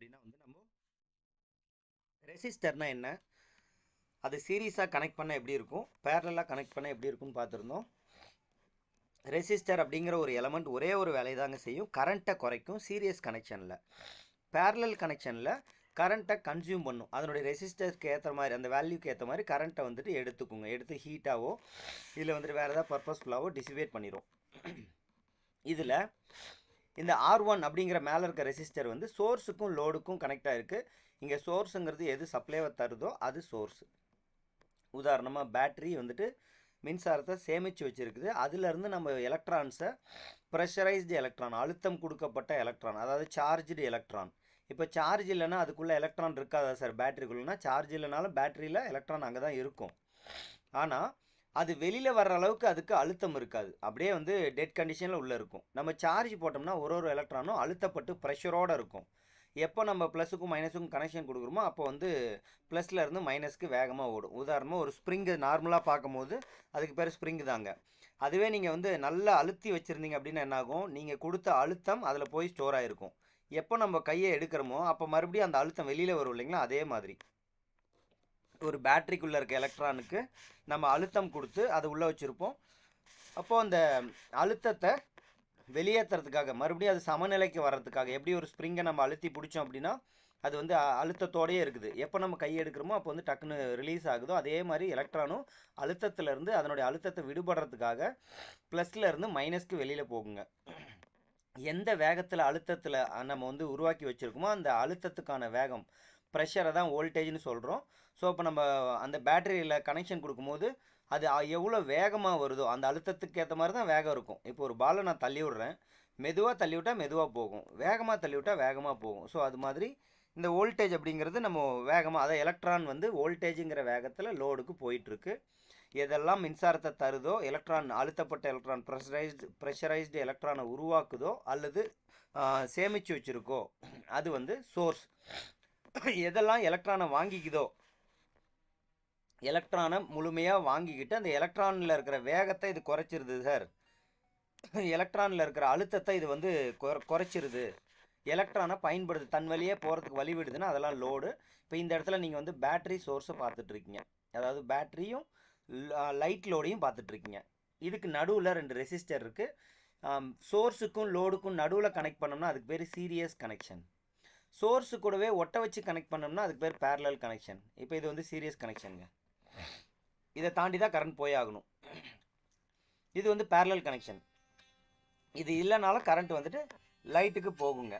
அப்படின்னா வந்து நம்ம ரெசிஸ்டர்னா என்ன, அது சீரீஸாக கனெக்ட் பண்ண எப்படி இருக்கும், பேரலாக கனெக்ட் பண்ண எப்படி இருக்கும்னு பார்த்துருந்தோம். ரெசிஸ்டர் அப்படிங்கிற ஒரு எலமெண்ட் ஒரே ஒரு வேலையை தாங்க செய்யும், கரண்ட்டை குறைக்கும். சீரியஸ் கனெக்ஷனில், பேரலல் கனெக்ஷனில் கரண்ட்டை கன்சியூம் பண்ணும். அதனுடைய ரெசிஸ்டருக்கு ஏற்ற மாதிரி, அந்த வேல்யூக்கு ஏற்ற மாதிரி கரண்ட்டை வந்துட்டு எடுத்துக்குங்க. எடுத்து ஹீட்டாவோ இதில் வந்துட்டு வேறு ஏதாவது பர்பஸ்ஃபுல்லாவோ டிசிபேட் பண்ணிடும். இதில் இந்த R1 அப்படிங்கிற மேலே இருக்க ரெசிஸ்டர் வந்து சோர்ஸுக்கும் லோடுக்கும் கனெக்ட் ஆகிருக்கு. இங்கே சோர்ஸுங்கிறது எது சப்ளைவை தருதோ அது சோர்ஸ். உதாரணமாக பேட்ரி வந்துட்டு மின்சாரத்தை சேமித்து வச்சுருக்குது. அதிலேருந்து நம்ம எலக்ட்ரான்ஸை, ப்ரெஷரைஸ்டு எலக்ட்ரான், அழுத்தம் கொடுக்கப்பட்ட எலக்ட்ரான், அதாவது சார்ஜ்டு எலக்ட்ரான். இப்போ சார்ஜ் இல்லைன்னா அதுக்குள்ளே எலக்ட்ரான் இருக்காதா சார்? பேட்டரிக்குள்ளேனா சார்ஜ் இல்லைனாலும் பேட்டரியில் எலக்ட்ரான் அங்கே தான் இருக்கும். ஆனால் அது வெளியில் வர்ற அளவுக்கு அதுக்கு அழுத்தம் இருக்காது, அப்படியே வந்து டெட் கண்டிஷனில் உள்ளே இருக்கும். நம்ம சார்ஜ் போட்டோம்னா ஒரு எலக்ட்ரானும் அழுத்தப்பட்டு ப்ரெஷரோடு இருக்கும். எப்போ நம்ம ப்ளஸுக்கும் மைனஸுக்கும் கனெக்ஷன் கொடுக்குறோமோ அப்போ வந்து ப்ளஸில் இருந்து மைனஸ்க்கு வேகமாக ஓடும். உதாரணமாக ஒரு ஸ்ப்ரிங்கு நார்மலாக பார்க்கும்போது அதுக்கு பேர் ஸ்ப்ரிங்கு தாங்க. அதுவே நீங்கள் வந்து நல்லா அழுத்தி வச்சுருந்தீங்க அப்படின்னா என்னாகும், நீங்கள் கொடுத்த அழுத்தம் அதில் போய் ஸ்டோர் ஆகிருக்கும். எப்போ நம்ம கையை எடுக்கிறோமோ அப்போ மறுபடியும் அந்த அழுத்தம் வெளியில் வரும் இல்லைங்களா? அதே மாதிரி ஒரு பேட்டரிக்குள்ளே இருக்க எலக்ட்ரானுக்கு நம்ம அழுத்தம் கொடுத்து அதை உள்ளே வச்சுருப்போம். அப்போது அந்த அழுத்தத்தை வெளியேற்றுறதுக்காக, மறுபடியும் அது சமநிலைக்கு வர்றதுக்காக, எப்படி ஒரு ஸ்ப்ரிங்கை நம்ம அழுத்தி பிடிச்சோம் அப்படின்னா அது வந்து அழுத்தத்தோடையே இருக்குது. எப்போ நம்ம கையை எடுக்கிறோமோ அப்போ வந்து டக்குன்னு ரிலீஸ் ஆகுதோ அதே மாதிரி எலக்ட்ரானும் அழுத்தத்திலேருந்து அதனுடைய அழுத்தத்தை விடுபடுறதுக்காக ப்ளஸில் இருந்து மைனஸ்க்கு வெளியில் போகுங்க. எந்த வேகத்தில் அழுத்தத்தில் நம்ம வந்து உருவாக்கி வச்சுருக்கோமோ அந்த அழுத்தத்துக்கான வேகம், ப்ரெஷரை தான் வோல்டேஜ்னு சொல்கிறோம். ஸோ இப்போ நம்ம அந்த பேட்டரியில் கனெக்ஷன் கொடுக்கும்போது அது எவ்வளோ வேகமாக வருதோ அந்த அழுத்தத்துக்கு ஏற்ற மாதிரி தான் வேகம் இருக்கும். இப்போ ஒரு பாலை நான் தள்ளி விட்றேன், மெதுவாக தள்ளி விட்டால் மெதுவாக போகும், வேகமாக தள்ளி விட்டால் வேகமாக போகும். ஸோ அது மாதிரி இந்த வோல்டேஜ் அப்படிங்கிறது நம்ம வேகமாக, அதை எலக்ட்ரான் வந்து வோல்டேஜுங்கிற வேகத்தில் லோடுக்கு போயிட்டுருக்கு. எதெல்லாம் மின்சாரத்தை தருதோ, எலக்ட்ரான், அழுத்தப்பட்ட எலக்ட்ரான், ப்ரெஷரைஸ்டு எலக்ட்ரானை உருவாக்குதோ அல்லது சேமித்து வச்சுருக்கோ அது வந்து சோர்ஸ். எதெல்லாம் எலக்ட்ரானை வாங்கிக்குதோ, எலக்ட்ரானை முழுமையாக வாங்கிக்கிட்டு அந்த எலக்ட்ரானில் இருக்கிற வேகத்தை இது குறைச்சிருது சார், எலக்ட்ரானில் இருக்கிற அழுத்தத்தை இது வந்து குறைச்சிருது, எலக்ட்ரானை பயன்படுது, தன் வழியே போகிறதுக்கு வழி விடுதுன்னா அதெல்லாம் லோடு. இப்போ இந்த இடத்துல நீங்கள் வந்து பேட்ரி சோர்ஸை பார்த்துட்ருக்கீங்க, அதாவது பேட்டரியும் லைட் லோடையும் பார்த்துட்ருக்கீங்க. இதுக்கு நடுவில் 2 ரெசிஸ்டர் இருக்குது. சோர்ஸுக்கும் லோடுக்கும் நடுவில் கனெக்ட் பண்ணோம்னா அதுக்கு பேர் சீரியஸ் கனெக்ஷன். சோர்ஸு கூடவே ஒட்ட வச்சு கனெக்ட் பண்ணோம்னா அதுக்கு பேர் பேரலல் கனெக்ஷன். இப்போ இது வந்து சீரியஸ் கனெக்ஷனுங்க, இதை தாண்டி தான் கரண்ட் போய் ஆகணும். இது வந்து பேரலல் கனெக்ஷன், இது இல்லைனாலும் கரண்ட் வந்துட்டு லைட்டுக்கு போகுங்க.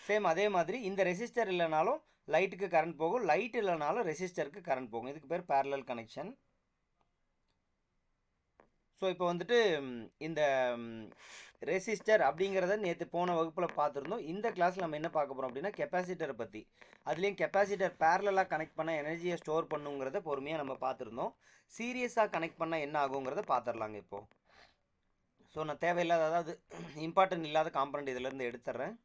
சேம் அதே மாதிரி இந்த ரெசிஸ்டர் இல்லைனாலும் லைட்டுக்கு கரண்ட் போகும், லைட் இல்லைனாலும் ரெசிஸ்டருக்கு கரண்ட் போகும். இதுக்கு பேர் பேரலல் கனெக்ஷன். ஸோ இப்போ வந்துட்டு இந்த ரெசிஸ்டர் அப்படிங்கிறத நேற்று போன வகுப்பில் பார்த்துருந்தோம். இந்த கிளாஸில் நம்ம என்ன பார்க்க போகிறோம் அப்படின்னா கெப்பாசிட்டரை பற்றி. அதுலேயும் கெப்பாசிட்டர் பேரலாக கனெக்ட் பண்ண எனர்ஜியை ஸ்டோர் பண்ணுங்கிறத பொறுமையாக நம்ம பார்த்துருந்தோம். சீரியஸாக கனெக்ட் பண்ணால் என்ன ஆகுங்கிறத பார்த்துடலாங்க இப்போது. ஸோ நான் தேவையில்லாத, அதாவது இம்பார்ட்டன்ட் இல்லாத காம்பனண்ட் இதிலேருந்து எடுத்துட்றேன்.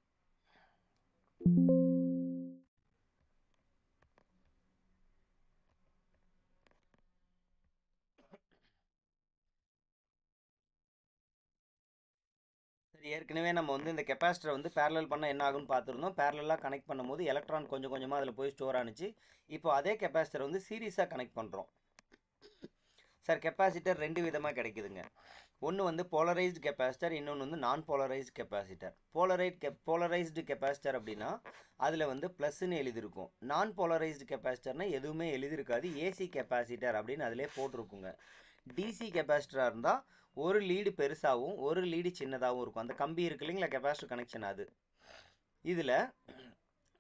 சரி, ஏற்கனவே நம்ம வந்து இந்த கெப்பாசிட்டரை வந்து பேரலல் பண்ணால் என்ன ஆகுன்னு பார்த்துருந்தோம். பேரலாக கனெக்ட் பண்ணும்போது எலக்ட்ரான் கொஞ்சம் கொஞ்சமாக அதில் போய் ஸ்டோர் ஆனிச்சு. இப்போ அதே கெப்பாசிட்டர் வந்து சீரியஸாக கனெக்ட் பண்ணுறோம். சார் கெப்பாசிட்டர் 2 விதமாக கிடைக்குதுங்க. ஒன்று வந்து போலரைஸ்டு கெப்பாசிட்டர், இன்னொன்று வந்து நான் போலரைஸ்டு கெப்பாசிட்டர். போலரைஸ்டு கெப்பாசிட்டர் அப்படின்னா அதில் வந்து ப்ளஸ்ன்னு எழுதியிருக்கும். நான் போலரைஸ்டு கெப்பாசிட்டர்னால் எதுவுமே எழுதியிருக்காது, ஏசி கெப்பாசிட்டர் அப்படின்னு அதிலே போட்டிருக்குங்க. டிசி கெப்பாசிட்டராக இருந்தால் ஒரு லீடு பெருசாகவும் ஒரு லீடு சின்னதாகவும் இருக்கும். அந்த கம்பி இருக்கு இல்லைங்களா, கெப்பாசிட்டர் கனெக்ஷன் அது. இதில்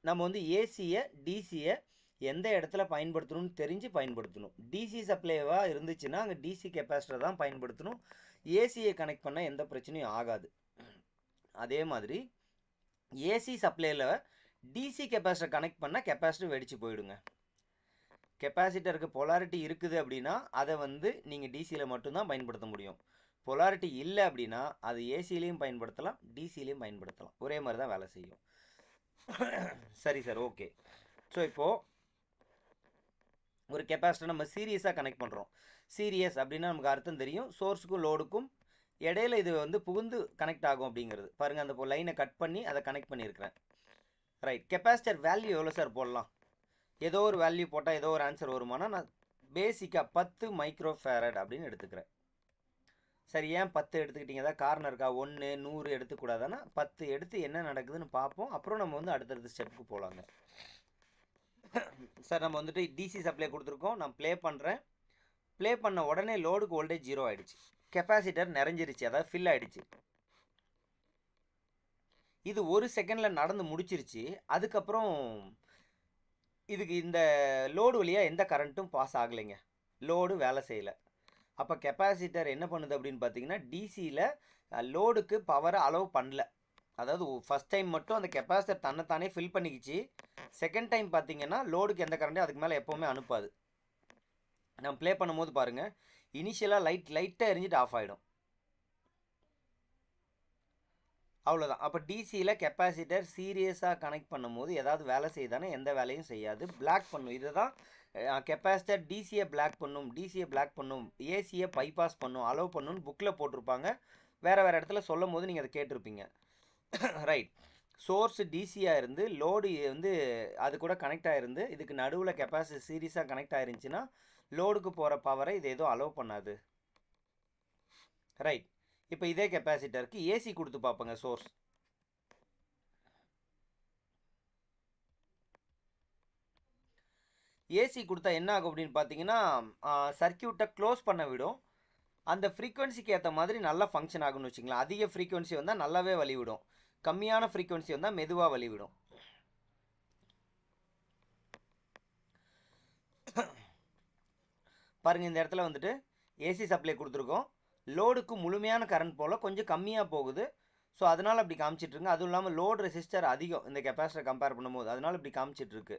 நம்ம வந்து ஏசியை டிசியை எந்த இடத்துல பயன்படுத்தணும்னு தெரிஞ்சு பயன்படுத்தணும். டிசி சப்ளைவாக இருந்துச்சுன்னா அங்கே டிசி கெப்பாசிட்டர் தான் பயன்படுத்தணும். ஏசியை கனெக்ட் பண்ணால் எந்த பிரச்சனையும் ஆகாது. அதே மாதிரி ஏசி சப்ளையில் டிசி கெப்பாசிட்டர் கனெக்ட் பண்ணால் கெப்பாசிட்டர் வெடிச்சு போயிடுங்க. கெப்பாசிட்டருக்கு பொலாரிட்டி இருக்குது அப்படின்னா அதை வந்து நீங்கள் டிசியில் மட்டும்தான் பயன்படுத்த முடியும். பொலாரிட்டி இல்லை அப்படின்னா அது ஏசிலையும் பயன்படுத்தலாம், டிசிலையும் பயன்படுத்தலாம், ஒரே மாதிரி தான் வேலை செய்யும். சரி சார், ஓகே. ஸோ இப்போது ஒரு கெப்பாசிட்டர் நம்ம சீரியஸாக கனெக்ட் பண்ணுறோம். சீரியஸ் அப்படின்னா நமக்கு அர்த்தம் தெரியும், சோர்ஸுக்கும் லோடுக்கும் இடையில இது வந்து புகுந்து கனெக்ட் ஆகும் அப்படிங்கிறது பாருங்கள். அந்த லைனை கட் பண்ணி அதை கனெக்ட் பண்ணியிருக்கிறேன். ரைட். கெப்பாசிட்டர் வேல்யூ எவ்வளோ சார் போடலாம்? ஏதோ ஒரு வேல்யூ போட்டால் ஏதோ ஒரு ஆன்சர் வருமானா நான் பேசிக்காக 10 மைக்ரோ ஃபேரட் அப்படின்னு எடுத்துக்கிறேன். சரி, ஏன் 10 எடுத்துக்கிட்டீங்க? ஏதாவது காரணம் இருக்கா? 1 100 எடுத்துக்கூடாதானா? 10 எடுத்து என்ன நடக்குதுன்னு பார்ப்போம். அப்புறம் நம்ம வந்து அடுத்தடுத்த ஸ்டெப்புக்கு போகலாங்க. சார் நம்ம வந்துட்டு டிசி சப்ளை கொடுத்துருக்கோம். நான் ப்ளே பண்ணுறேன். ப்ளே பண்ண உடனே லோடுக்கு வோல்டேஜ் 0 ஆகிடுச்சு. கெப்பாசிட்டர் நிறைஞ்சிருச்சு, அதாவது ஃபில் ஆகிடுச்சு. இது 1 செகண்டில் நடந்து முடிச்சிருச்சு. அதுக்கப்புறம் இதுக்கு இந்த லோடு வழியாக எந்த கரண்ட்டும் பாஸ் ஆகலைங்க. லோடு வேலை செய்யலை. அப்போ கெப்பாசிட்டர் என்ன பண்ணுது அப்படின்னு பார்த்தீங்கன்னா, டிசியில் லோடுக்கு பவரை அலோவ் பண்ணல. அதாவது ஃபஸ்ட் டைம் மட்டும் அந்த கெப்பாசிட்டர் தன்னைத்தானே ஃபில் பண்ணிக்கிச்சு. செகண்ட் டைம் பார்த்தீங்கன்னா லோடுக்கு எந்த கரண்ட்டும் அதுக்கு மேலே எப்போவுமே அனுப்பாது. நம்ம ப்ளே பண்ணும்போது பாருங்கள், இனிஷியலாக லைட்டாக எரிஞ்சிட்டு ஆஃப் ஆகிடும். அவ்வளோதான். அப்போ டிசியில் கெப்பாசிட்டர் சீரியஸாக கனெக்ட் பண்ணும்போது ஏதாவது வேலை செய்தானே? எந்த வேலையும் செய்யாது, பிளாக் பண்ணும். இதை தான் கெப்பாசிட்டர் டிசியை பிளாக் பண்ணும், டிசியை பிளாக் பண்ணும், ஏசியை பைபாஸ் பண்ணும், அலோவ் பண்ணுன்னு புக்கில் போட்டிருப்பாங்க. வேறு இடத்துல சொல்லும் போது நீங்கள் அதை கேட்டிருப்பீங்க. ரைட். சோர்ஸ் டிசியாக இருந்து லோடு வந்து அது கூட கனெக்ட் ஆகிருந்து இதுக்கு நடுவில் கெப்பாசிட்டி சீரியஸாக கனெக்ட் ஆயிருந்துச்சுன்னா லோடுக்கு போகிற பவரை இது எதுவும் அலோவ் பண்ணாது. ரைட். இப்போ இதே கெப்பாசிட்டருக்கு ஏசி கொடுத்து பார்ப்போங்க. சோர்ஸ் ஏசி கொடுத்தா என்ன ஆகும் அப்படின்னு பார்த்தீங்கன்னா, சர்க்கியூட்டை க்ளோஸ் பண்ண விடும். அந்த ஃப்ரீக்வன்சிக்கு ஏற்ற மாதிரி நல்லா ஃபங்க்ஷன் ஆகும்னு வச்சுக்கலாம். அதிக ஃப்ரீக்வன்சி வந்தால் நல்லாவே வழிவிடும், கம்மியான ஃப்ரீக்வன்சி வந்தால் மெதுவாக வழிவிடும். பாருங்கள், இந்த இடத்துல வந்துட்டு ஏசி சப்ளை கொடுத்துருக்கோம். லோடுக்கு முழுமையான கரண்ட் போல் கொஞ்சம் கம்மியாக போகுது. ஸோ அதனால் அப்படி காமிச்சிட்ருங்க. அதுவும் இல்லாமல் லோடு ரெசிஸ்டர் அதிகம் இந்த கெப்பாசிட்டர் கம்பேர் பண்ணும்போது, அதனால் இப்படி காமிச்சிட்ருக்கு.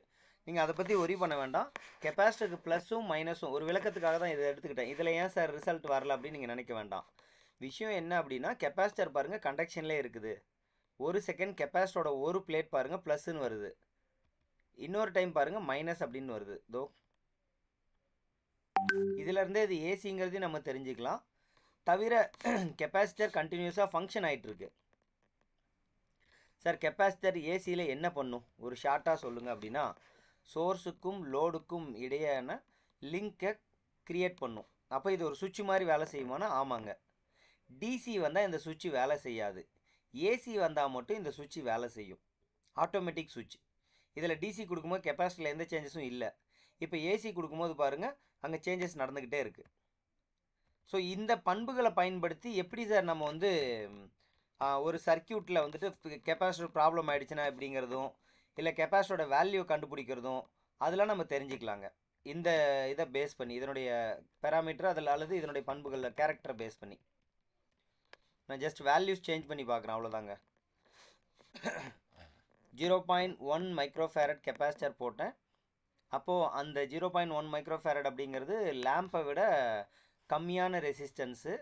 நீங்கள் அதை பற்றி ஒரி பண்ண வேண்டாம். கெப்பாசிட்டருக்கு ப்ளஸும் மைனஸும் ஒரு விளக்கத்துக்காக தான் இதை எடுத்துக்கிட்டேன். இதில் ஏன் சார் ரிசல்ட் வரல அப்படின்னு நீங்கள் நினைக்க வேண்டாம். விஷயம் என்ன அப்படின்னா, கெப்பாசிட்டர் பாருங்கள் கண்டக்ஷன்லேயே இருக்குது. ஒரு செகண்ட் கெப்பாசிட்டரோட ஒரு பிளேட் பாருங்கள் ப்ளஸ்ன்னு வருது, இன்னொரு டைம் பாருங்கள் மைனஸ் அப்படின்னு வருது. தோ இதிலேருந்தே இது ஏசிங்கிறதையும் நம்ம தெரிஞ்சுக்கலாம். தவிர கெப்பாசிட்டர் கண்டினியூஸாக ஃபங்க்ஷன் ஆகிட்டுருக்கு. சார் கெப்பாசிட்டர் ஏசியில் என்ன பண்ணும்? ஒரு ஷார்ட்டாக சொல்லுங்கள் அப்படின்னா, சோர்ஸுக்கும் லோடுக்கும் இடையான லிங்கை க்ரியேட் பண்ணும். அப்போ இது ஒரு சுவிட்ச் மாதிரி வேலை செய்யுமானா? ஆமாங்க. டிசி வந்தால் இந்த சுவிட்ச் வேலை செய்யாது. ஏசி வந்தால் மட்டும் இந்த சுவிட்ச் வேலை செய்யும். ஆட்டோமேட்டிக் சுவிட்ச். இதில் டிசி கொடுக்கும்போது கெப்பாசிட்டரில் எந்த சேஞ்சஸும் இல்லை. இப்போ ஏசி கொடுக்கும்போது பாருங்கள் அங்கே சேஞ்சஸ் நடந்துக்கிட்டே இருக்குது. ஸோ இந்த பண்புகளை பயன்படுத்தி எப்படி சார் நம்ம வந்து ஒரு சர்க்கியூட்டில் வந்துட்டு கெப்பாசிட்டர் ப்ராப்ளம் ஆகிடுச்சுன்னா எப்படிங்கிறதும், இல்லை கெப்பாசிட்டரோட வேல்யூ கண்டுபிடிக்கிறதும் அதெல்லாம் நம்ம தெரிஞ்சுக்கலாங்க. இந்த இதை பேஸ் பண்ணி இதனுடைய பேராமீட்டர் அதில் அல்லது இதனுடைய பண்புகளில் கேரக்டரை பேஸ் பண்ணி நான் ஜஸ்ட் வேல்யூஸ் சேஞ்ச் பண்ணி பார்க்குறேன், அவ்வளோதாங்க. 0.1 மைக்ரோஃபேரட் கெப்பாசிட்டர் போட்டேன். அப்போது அந்த 0.1 மைக்ரோஃபேரட் அப்படிங்கிறது லேம்பை விட கம்மியான ரெசிஸ்டன்ஸு,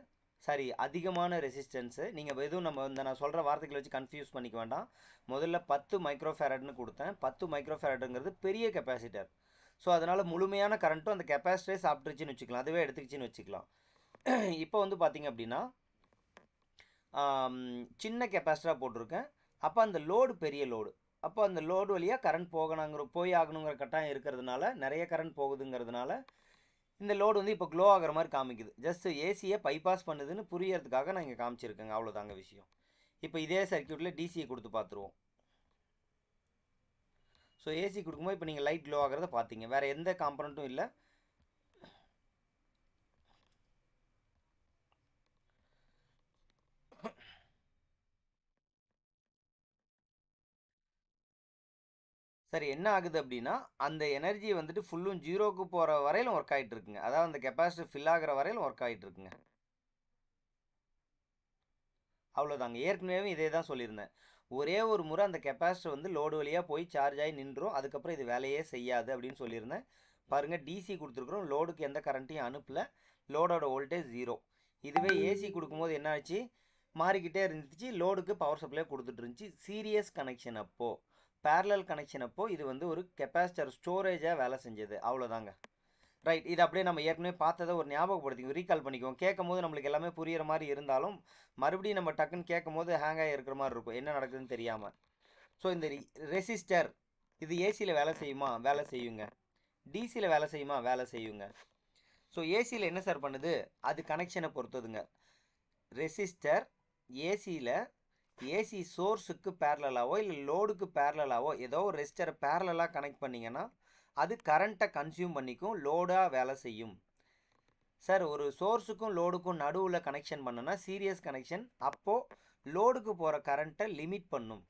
சாரி அதிகமான ரெசிஸ்டன்ஸு. நீங்கள் எதுவும் நம்ம இந்த நான் சொல்கிற வார்த்தைகளை வச்சு கன்ஃபியூஸ் பண்ணிக்க வேண்டாம். முதல்ல 10 மைக்ரோஃபேரட்னு கொடுத்தேன். 10 மைக்ரோஃபேரட்டுங்கிறது பெரிய கெப்பாசிட்டர். ஸோ அதனால் முழுமையான கரண்ட்டும் அந்த கெப்பாசிட்டரே சாப்பிட்ருச்சின்னு வச்சுக்கலாம், அதுவே எடுத்துக்கிச்சின்னு வச்சுக்கலாம். இப்போ வந்து பார்த்திங்க அப்படின்னா சின்ன கெப்பாசிட்டராக போட்டிருக்கேன். அப்போ அந்த லோடு பெரிய லோடு, அப்போ அந்த லோடு வழியாக கரண்ட் போய் ஆகணுங்கிற கட்டாயம் இருக்கிறதுனால, நிறைய கரண்ட் போகுதுங்கிறதுனால இந்த லோடு வந்து இப்போ க்ளோ ஆகிற மாதிரி காமிக்குது. ஜஸ்ட் ஏசியை பைபாஸ் பண்ணுதுன்னு புரியறதுக்காக நான் இங்கே காமிச்சிருக்கேங்க, அவ்வளோதாங்க விஷயம். இப்போ இதே சர்க்கியூட்டில் டிசியை கொடுத்து பார்த்துருவோம். ஸோ ஏசி கொடுக்கும்போது இப்போ நீங்கள் லைட் க்ளோ ஆகிறத பார்த்தீங்க, வேறு எந்த காம்பனண்ட்டும் இல்லை. சரி, என்ன ஆகுது அப்படின்னா அந்த எனர்ஜி வந்துட்டு ஃபுல்லும் ஜீரோக்கு போகிற வரையிலும் ஒர்க் ஆகிட்டு இருக்குங்க. அதாவது அந்த கெப்பாசிட்டி ஃபில் ஆகிற வரையிலும் ஒர்க் ஆகிட்டு இருக்குங்க, அவ்வளோதாங்க. ஏற்கனவே இதே தான் சொல்லியிருந்தேன். ஒரே ஒரு முறை அந்த கெப்பாசிட்டர் வந்து லோடு வழியாக போய் சார்ஜ் ஆகி நின்றும், அதுக்கப்புறம் இது வேலையே செய்யாது அப்படின்னு சொல்லியிருந்தேன். பாருங்கள், டிசி கொடுத்துருக்குறோம், லோடுக்கு எந்த கரண்ட்டையும் அனுப்பலை, லோடோட வோல்டேஜ் 0. இதுவே ஏசி கொடுக்கும்போது என்ன ஆச்சு? மாறிக்கிட்டே இருந்துச்சு, லோடுக்கு பவர் சப்ளை கொடுத்துட்டு இருந்துச்சு. சீரியஸ் கனெக்ஷன் அப்போது, பேரலல் கனெக்ஷன் அப்போது இது வந்து ஒரு கெப்பாசிட்டர் ஸ்டோரேஜாக வேலை செஞ்சது, அவ்வளோதாங்க. ரைட். இது அப்படியே நம்ம ஏற்கனவே பார்த்ததை ஒரு ஞாபகப்படுத்திக்கோ, ரீகால் பண்ணிக்குவோம். கேட்கும்போது நம்மளுக்கு எல்லாமே புரியிற மாதிரி இருந்தாலும் மறுபடியும் நம்ம டக்குன்னு கேட்கும்போது ஹேங் ஆகி இருக்கிற மாதிரி இருக்கும், என்ன நடக்குதுன்னு தெரியாமல். ஸோ இந்த ரெசிஸ்டர் இது ஏசியில் வேலை செய்யுமா? வேலை செய்யுங்க. டிசியில் வேலை செய்யுமா? வேலை செய்யுங்க. ஸோ ஏசியில் என்ன சார் பண்ணுது? அது கனெக்ஷனை பொறுத்ததுங்க. ரெசிஸ்டர் ஏசியில் ஏசி சோர்ஸுக்கு பேரலாவோ இல்லை லோடுக்கு பேரலாவோ ஏதோ ஒரு ரெசிஸ்டரை பேரலாக கனெக்ட் பண்ணிங்கன்னா அது கரண்ட்டை கன்சியூம் பண்ணிக்கும், லோடாக வேலை செய்யும். சார் ஒரு சோர்ஸுக்கும் லோடுக்கும் நடுவில் கனெக்ஷன் பண்ணுன்னா சீரியஸ் கனெக்ஷன், அப்போது லோடுக்கு போகிற கரண்ட்டை லிமிட் பண்ணும்.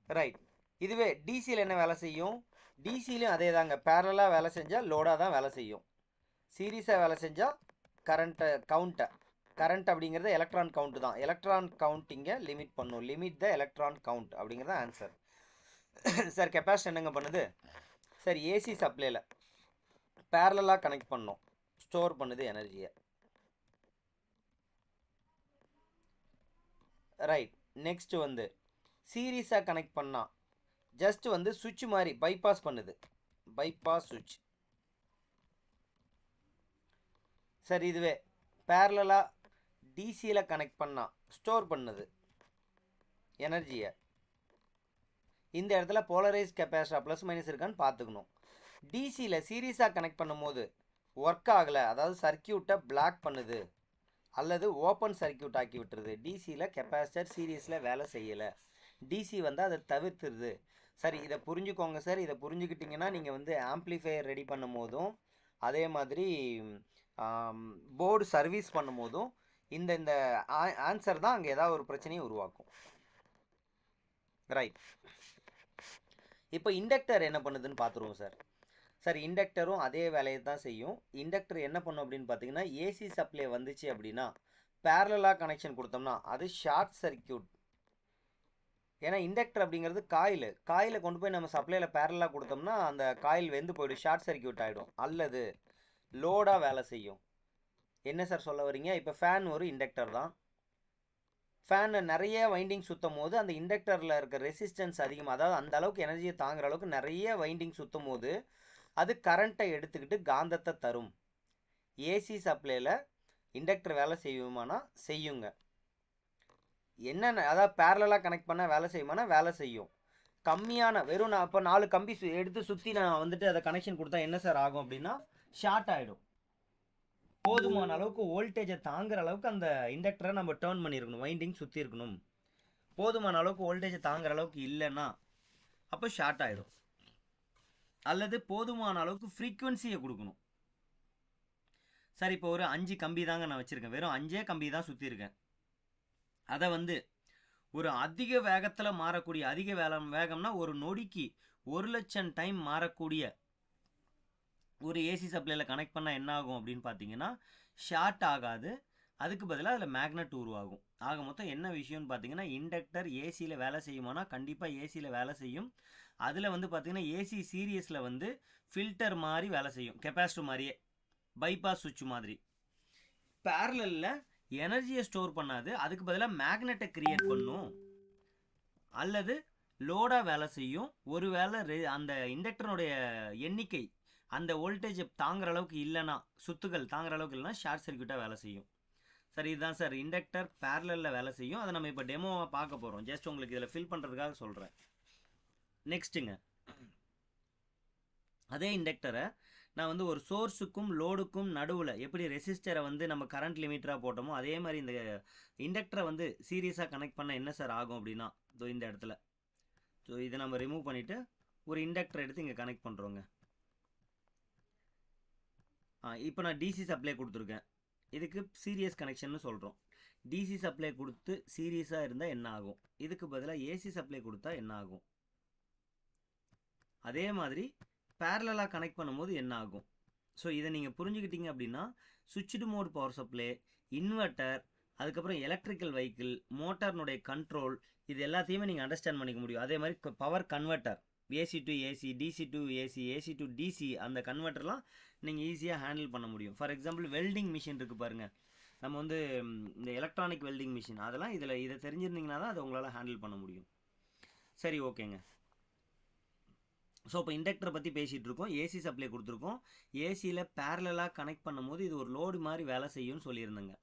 ரைட். இதுவே டிசியில் என்ன வேலை செய்யும்? டிசிலையும் அதே தாங்க, பேரலாக வேலை செஞ்சால் லோடாக தான் வேலை செய்யும். சீரியஸாக வேலை செஞ்சால் கரண்ட் அப்படிங்கிறது எலக்ட்ரான் கவுண்ட் தான். எலக்ட்ரான் கவுண்டிங்கை லிமிட் பண்ணும். லிமிட் த எலக்ட்ரான் கவுண்ட் அப்படிங்கிறது ஆன்சர். சார் கெப்பாசிட்டர் என்னங்க பண்ணுது? சார் ஏசி சப்ளையில் பேரலாக கனெக்ட் பண்ணோம், ஸ்டோர் பண்ணுது எனர்ஜியை. ரைட். நெக்ஸ்ட் வந்து சீரியஸாக கனெக்ட் பண்ணால் ஜஸ்ட் வந்து சுவிட்ச் மாதிரி பைபாஸ் பண்ணுது, பைபாஸ் சுவிட்ச். சார் இதுவே பேரலாக டிசியில் கனெக்ட் பண்ணால் ஸ்டோர் பண்ணுது எனர்ஜியை. இந்த இடத்துல போலரைஸ் கெப்பாசிட்டர் ப்ளஸ் மைனஸ் இருக்கான்னு பார்த்துக்கணும். டிசியில் சீரியஸாக கனெக்ட் பண்ணும்போது ஒர்க் ஆகலை, அதாவது சர்க்கியூட்டை பிளாக் பண்ணுது அல்லது ஓப்பன் சர்க்கியூட் ஆக்கி விட்டுருது. டிசியில் கெப்பாசிட்டர் சீரியஸில் வேலை செய்யலை, டிசி வந்து அதை தவிர்த்துருது. சரி, இதை புரிஞ்சுக்கோங்க சார். இதை புரிஞ்சுக்கிட்டிங்கன்னா நீங்கள் வந்து ஆம்ப்ளிஃபையர் ரெடி பண்ணும் போதும் அதே மாதிரி போர்டு சர்வீஸ் பண்ணும் போதும் இந்த இந்த ஆன்சர் தான் அங்கே ஏதாவது ஒரு பிரச்சனையை உருவாக்கும். ரைட். இப்போ இண்டக்டர் என்ன பண்ணுதுன்னு பார்த்துருவோம் சார். சார் இண்டக்டரும் அதே வேலையை தான் செய்யும். இண்டக்டர் என்ன பண்ணும் அப்படின்னு பார்த்தீங்கன்னா, ஏசி சப்ளை வந்துச்சு அப்படின்னா பேரலாக கனெக்ஷன் கொடுத்தோம்னா அது ஷார்ட் சர்க்கியூட். ஏன்னா இண்டக்டர் அப்படிங்கிறது காயிலை கொண்டு போய் நம்ம சப்ளையில் பேரலாக கொடுத்தோம்னா அந்த காயில் வெந்து போய்டும், ஷார்ட் சர்க்கியூட் ஆகிடும். அல்லது லோடாக வேலை செய்யும். என்ன சார் சொல்ல வரீங்க? இப்போ ஃபேன் ஒரு இண்டக்டர் தான். ஃபேனை நிறைய வைண்டிங் சுற்றும் போது அந்த இண்டக்டரில் இருக்க ரெசிஸ்டன்ஸ் அதிகமாக, அதாவது அந்த அளவுக்கு எனர்ஜியை தாங்குற அளவுக்கு நிறைய வைண்டிங் சுற்றும் போது அது கரண்ட்டை எடுத்துக்கிட்டு காந்தத்தை தரும். ஏசி சப்ளையில் இண்டக்டர் வேலை செய்யுமானா செய்யுங்க. என்னென்ன, அதாவது பேரலாக கனெக்ட் பண்ணால் வேலை செய்யுமானா வேலை செய்யும். கம்மியான வெறும் நான் இப்போ 4 கம்பி எடுத்து சுற்றி நான் வந்துட்டு அதை கனெக்ஷன் கொடுத்தா என்ன சார் ஆகும் அப்படின்னா ஷார்ட் ஆகிடும். போதுமான அளவுக்கு வோல்டேஜை தாங்குற அளவுக்கு அந்த இண்டக்டரை நம்ம டேர்ன் பண்ணியிருக்கணும், வைண்டிங் சுற்றி இருக்கணும். போதுமான அளவுக்கு வோல்டேஜை தாங்குற அளவுக்கு இல்லைன்னா அப்போ ஷார்ட் ஆகிடும். அல்லது போதுமான அளவுக்கு ஃப்ரீக்குவன்சியை கொடுக்கணும். சார் இப்போ ஒரு 5 கம்பி தாங்க நான் வச்சுருக்கேன், வெறும் 5 கம்பி தான் சுற்றிருக்கேன். அதை வந்து ஒரு அதிக வேகத்தில் மாறக்கூடிய, அதிக வேகம்னா ஒரு நொடிக்கு 1,00,000 டைம் மாறக்கூடிய ஒரு ஏசி சப்ளையில் கனெக்ட் பண்ணால் என்ன ஆகும் அப்படின்னு பார்த்தீங்கன்னா ஷார்ட் ஆகாது. அதுக்கு பதிலாக அதில் மேக்னெட் உருவாகும். ஆக மொத்தம் என்ன விஷயம்னு பார்த்தீங்கன்னா, இண்டக்டர் ஏசியில் வேலை செய்யுமானா கண்டிப்பாக ஏசியில் வேலை செய்யும். அதில் வந்து பார்த்தீங்கன்னா ஏசி சீரியஸில் வந்து ஃபில்டர் மாதிரி வேலை செய்யும், கெப்பாசிட்டர் மாதிரியே, பைபாஸ் சுவிட்ச் மாதிரி. பேரலில் எனர்ஜியை ஸ்டோர் பண்ணாது, அதுக்கு பதிலாக மேக்னெட்டை கிரியேட் பண்ணும். அல்லது லோடாக வேலை செய்யும். ஒருவேளை அந்த இண்டக்டருடைய எண்ணிக்கை அந்த வோல்டேஜ் தாங்குற அளவுக்கு இல்லைன்னா, சுத்துகள் தாங்குற அளவுக்கு இல்லைன்னா ஷார்ட் சர்க்கியூட்டாக வேலை செய்யும். சார் இதுதான் சார் இண்டக்டர் பேரலில் வேலை செய்யும். அதை நம்ம இப்போ டெமோவாக பார்க்க போகிறோம். ஜஸ்ட் உங்களுக்கு இதில் ஃபில் பண்ணுறதுக்காக சொல்கிறேன். நெக்ஸ்ட்டுங்க, அதே இண்டக்டரை நான் வந்து ஒரு சோர்ஸுக்கும் லோடுக்கும் நடுவில் எப்படி ரெசிஸ்டரை வந்து நம்ம கரண்ட் லிமிட்டராக போட்டோமோ அதே மாதிரி இந்த இண்டக்டரை வந்து சீரியஸாக கனெக்ட் பண்ண என்ன சார் ஆகும் அப்படின்னா இந்த இடத்துல. ஸோ இதை நம்ம ரிமூவ் பண்ணிவிட்டு ஒரு இண்டக்டர் எடுத்து இங்கே கனெக்ட் பண்ணுறோங்க. இப்போ நான் டிசி சப்ளை கொடுத்துருக்கேன், இதுக்கு சீரியஸ் கனெக்ஷன்னு சொல்கிறோம். டிசி சப்ளை கொடுத்து சீரியஸாக இருந்தால் என்ன ஆகும், இதுக்கு பதிலாக ஏசி சப்ளை கொடுத்தா என்ன ஆகும். அதே மாதிரி பேரலாக கனெக்ட் பண்ணும்போது என்ன ஆகும். ஸோ இதை நீங்கள் புரிஞ்சுக்கிட்டீங்க அப்படின்னா switched mode power supply, inverter, அதுக்கப்புறம் எலக்ட்ரிக்கல் வெஹிக்கிள், மோட்டார்னுடைய கண்ட்ரோல், இது எல்லாத்தையுமே நீங்கள் அண்டர்ஸ்டாண்ட் பண்ணிக்க முடியும். அதே மாதிரி power converter, AC to AC, DC to AC, AC to DC, அந்த கன்வெர்ட்டர்லாம் நீங்கள் ஈஸியாக ஹேண்டில் பண்ண முடியும். ஃபார் எக்ஸாம்பிள் வெல்டிங் மிஷின் இருக்குது பாருங்கள், நம்ம வந்து இந்த எலக்ட்ரானிக் வெல்டிங் மிஷின், அதெல்லாம் இதை தெரிஞ்சிருந்தீங்கன்னா தான் அதை உங்களால் ஹேண்டில் பண்ண முடியும். சரி ஓகேங்க. ஸோ இப்போ இண்டக்டரை பற்றி பேசிகிட்டு இருக்கோம், ஏசி சப்ளை கொடுத்துருக்கோம். ஏசியில் பேரலாக கனெக்ட் பண்ணும்போது இது ஒரு லோடு மாதிரி வேலை செய்யும்னு சொல்லியிருந்தேங்க.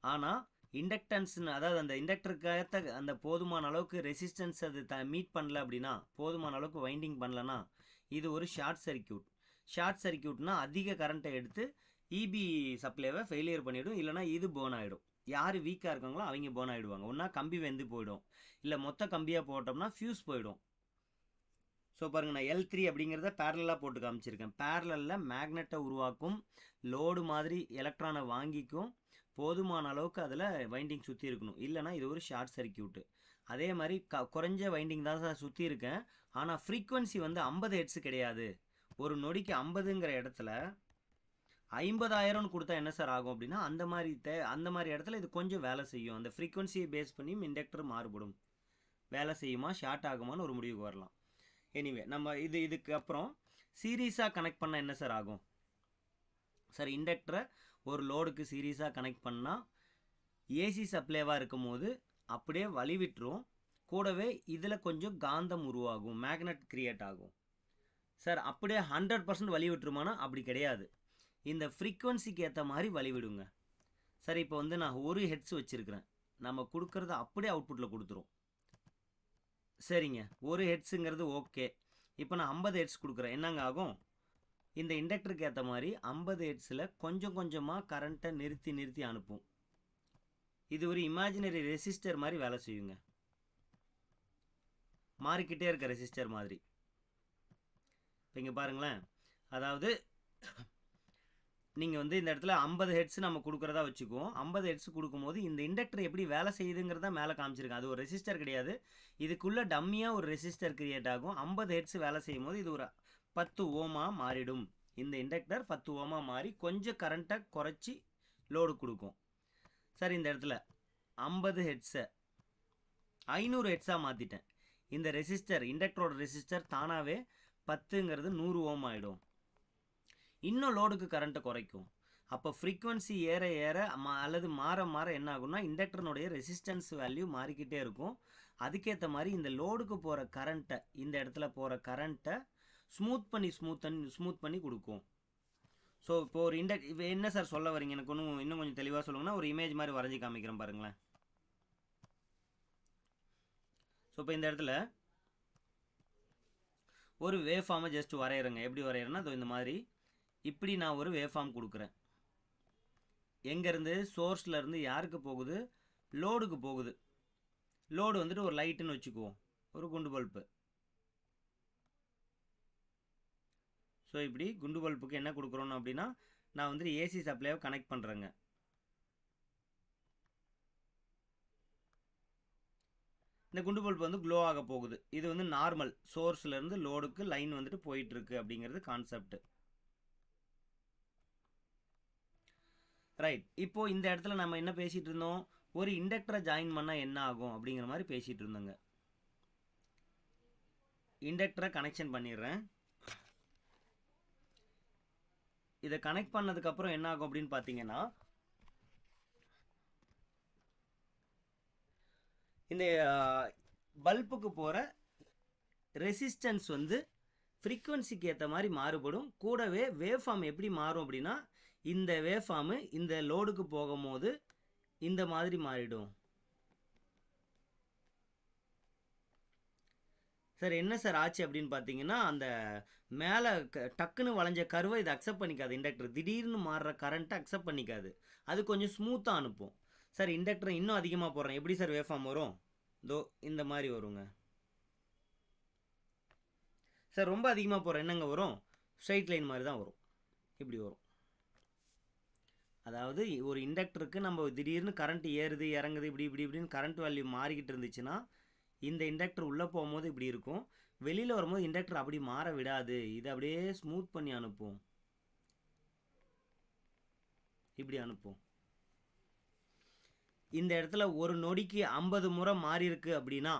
ஆனால் இண்டக்டன்ஸ்னு, அதாவது அந்த இண்டக்டருக்கேற்ற அந்த போதுமான அளவுக்கு ரெசிஸ்டன்ஸ் அது மீட் பண்ணல அப்படின்னா, போதுமான அளவுக்கு வைண்டிங் பண்ணலன்னா இது ஒரு ஷார்ட் சர்க்கியூட். ஷார்ட் சர்க்கியூட்னா அதிக கரண்ட்டை எடுத்து இபி சப்ளைவை ஃபெயிலியர் பண்ணிவிடும், இல்லைனா இது பேர்ன் ஆகிடும். யார் வீக்காக இருக்காங்களோ அவங்க பேர்ன் ஆகிடுவாங்க. ஒன்றா கம்பி வெந்து போயிடும், இல்லை மொத்த கம்பியாக போட்டோம்னா ஃபியூஸ் போயிடும். ஸோ பாருங்கள், நான் L3 அப்படிங்கிறத பேரலாக போட்டு காமிச்சிருக்கேன். பேரலில் மேக்னெட்டை உருவாக்கும், லோடு மாதிரி எலக்ட்ரானை வாங்கிக்கும், போதுமான அளவுக்கு அதில் வைண்டிங் சுற்றி இருக்கணும், இல்லைனா இது ஒரு ஷார்ட் சர்க்கியூட்டு. அதே மாதிரி குறைஞ்ச வைண்டிங் தான் சார் சுற்றி இருக்கேன், ஆனால் ஃப்ரீக்வன்சி வந்து 50 ஹெர்ட்ஸ் கிடையாது. ஒரு நொடிக்கு 50ங்கிற இடத்துல 50,000 கொடுத்தா என்ன சார் ஆகும் அப்படின்னா, அந்த மாதிரி இடத்துல இது கொஞ்சம் வேலை செய்யும். அந்த ஃப்ரீக்வன்சியை பேஸ் பண்ணியும் இண்டக்டர் மாறுபடும். வேலை செய்யுமா, ஷார்ட் ஆகுமான்னு ஒரு முடிவுக்கு வரலாம். எனிவே, நம்ம இதுக்கு அப்புறம் சீரீஸாக கனெக்ட் பண்ணால் என்ன சார் ஆகும் சார்? இண்டக்டரை ஒரு லோடுக்கு சீரீஸாக கனெக்ட் பண்ணால் ஏசி சப்ளைவாக இருக்கும் போது அப்படியே வழி விட்டுரும், கூடவே இதில் கொஞ்சம் காந்தம் உருவாகும், மேக்னெட் கிரியேட் ஆகும். சார் அப்படியே 100% வழி விட்டுருமானா அப்படி கிடையாது. இந்த ஃப்ரீக்வன்சிக்கு ஏற்ற மாதிரி வழி விடுங்க. சார் இப்போ வந்து நான் 1 ஹெர்ட்ஸ் வச்சுருக்கிறேன், நம்ம கொடுக்குறத அப்படியே அவுட்புட்டில் கொடுத்துரும். சரிங்க, 1 ஹெர்ட்ஸுங்கிறது ஓகே. இப்போ நான் 50 ஹெர்ட்ஸ் கொடுக்குறேன், என்னங்க ஆகும்? இந்த இண்டக்டருக்கு ஏற்ற மாதிரி 50 ஹெர்ட்ஸில் கொஞ்சம் கொஞ்சமாக கரண்ட்டை நிறுத்தி அனுப்பும். இது ஒரு இமேஜினரி ரெசிஸ்டர் மாதிரி வேலை செய்யுங்க, மாறிக்கிட்டே இருக்க ரெசிஸ்டர் மாதிரி. இப்போ இங்கே பாருங்களேன், அதாவது நீங்கள் வந்து இந்த இடத்துல 50 ஹெர்ட்ஸ் நம்ம கொடுக்குறதா வச்சுக்குவோம். 50 ஹெர்ட்ஸ் கொடுக்கும்போது இந்த இண்டக்டர் எப்படி வேலை செய்யுதுங்கிறத மேலே காமிச்சிருக்கேன். அது ஒரு ரெசிஸ்டர் கிடையாது, இதுக்குள்ளே டம்மியாக ஒரு ரெசிஸ்டர் கிரியேட் ஆகும். 50 ஹெர்ட்ஸ் வேலை செய்யும் போது இது ஒரு 10 ஓமாக மாறிடும். இந்த இண்டக்டர் 10 ஓமாக மாறி கொஞ்சம் கரண்ட்டை குறைச்சி லோடு கொடுக்கும். சார் இந்த இடத்துல 50 ஹெர்ட்ஸை 500 ஹெர்ட்ஸாக மாற்றிட்டேன். இந்த ரெசிஸ்டர், இண்டக்டரோட ரெசிஸ்டர் தானாகவே 10ங்கிறது 100 ஓம் ஆகிடும். இன்னும் லோடுக்கு கரண்ட்டை குறைக்கும். அப்போ ஃப்ரீக்வன்சி ஏற ஏற அல்லது மாற என்ன ஆகும்னா, இண்டக்டர்னுடைய ரெசிஸ்டன்ஸ் வேல்யூ மாறிக்கிட்டே இருக்கும். அதுக்கேற்ற மாதிரி இந்த லோடுக்கு போகிற கரண்ட்டை, இந்த இடத்துல போகிற கரண்ட்டை ஸ்மூத் பண்ணி கொடுக்கும். ஸோ இப்போ ஒரு இப்போ என்ன சார் சொல்ல வரீங்க, எனக்கு இன்னும் கொஞ்சம் தெளிவாக சொல்லுங்கன்னா ஒரு இமேஜ் மாதிரி வரைஞ்சி காமிக்கிறேன் பாருங்களேன். ஸோ இப்போ இந்த இடத்துல ஒரு வேவ் ஃபார்மை ஜஸ்ட் வரைகிறேங்க. எப்படி வரைகிறேன்னா, இந்த மாதிரி இப்படி நான் ஒரு வேவ் ஃபார்ம் கொடுக்குறேன். எங்கேருந்து? சோர்ஸ்லேருந்து யாருக்கு போகுது? லோடுக்கு போகுது. லோடு வந்துட்டு ஒரு லைட்டுன்னு வச்சுக்குவோம், ஒரு குண்டு பல்பு. ஸோ இப்படி குண்டு பல்புக்கு என்ன கொடுக்குறோன்னு அப்படின்னா, நான் வந்துட்டு ஏசி சப்ளைவை கனெக்ட் பண்ணுறேங்க. இந்த குண்டு பல்பு வந்து க்ளோ ஆக போகுது. இது வந்து நார்மல், சோர்ஸ்லேருந்து லோடுக்கு லைன் வந்துட்டு போயிட்டுருக்கு அப்படிங்கிறது கான்செப்ட். ரைட். இப்போது இந்த இடத்துல நம்ம என்ன பேசிகிட்டு இருந்தோம்? ஒரு இண்டக்டரை ஜாயின் பண்ணால் என்ன ஆகும் அப்படிங்கிற மாதிரி பேசிகிட்டு இருந்தோங்க. இண்டக்டரை கனெக்ஷன் பண்ணிடுறேன். இதை கனெக்ட் பண்ணதுக்கப்புறம் என்ன ஆகும் அப்படின்னு பார்த்தீங்கன்னா, இந்த பல்புக்கு போகிற ரெசிஸ்டன்ஸ் வந்து ஃப்ரீக்வன்சிக்கு ஏற்ற மாதிரி மாறுபடும். கூடவே வேவ் ஃபார்ம் எப்படி மாறும் அப்படின்னா, இந்த வேவ் ஃபார்மு இந்த லோடுக்கு போகும்போது இந்த மாதிரி மாறிடும். சார் என்ன சார் ஆச்சு அப்படின்னு பார்த்தீங்கன்னா, அந்த மேலே டக்குன்னு வளைஞ்ச கருவை இதை அக்செப்ட் பண்ணிக்காது. இண்டக்டர் திடீர்னு மாறுற கரண்ட்டை அக்செப்ட் பண்ணிக்காது, அது கொஞ்சம் ஸ்மூத்தாக அனுப்பும். சார் இண்டக்டரை இன்னும் அதிகமாக போடுறேன், எப்படி சார் வேவ் ஃபார்ம் வரும்? இந்த மாதிரி வருங்க. சார் ரொம்ப அதிகமாக போடுறேன், என்னங்க வரும்? ஸ்ட்ரைட் லைன் மாதிரி தான் வரும், இப்படி வரும். அதாவது ஒரு இண்டக்டருக்கு நம்ம திடீர்னு கரண்ட் ஏறுது இறங்குது இப்படின்னு கரண்ட் வேல்யூ மாறிக்கிட்டு இருந்துச்சுன்னா, இந்த இண்டக்டர் உள்ளே போகும்போது இப்படி இருக்கும், வெளியில் வரும்போது இண்டக்டர் அப்படி மாற விடாது, இது அப்படியே ஸ்மூத் பண்ணி அனுப்பும், இப்படி அனுப்பும். இந்த இடத்துல ஒரு நொடிக்கு 50 முறை மாறி இருக்கு அப்படின்னா,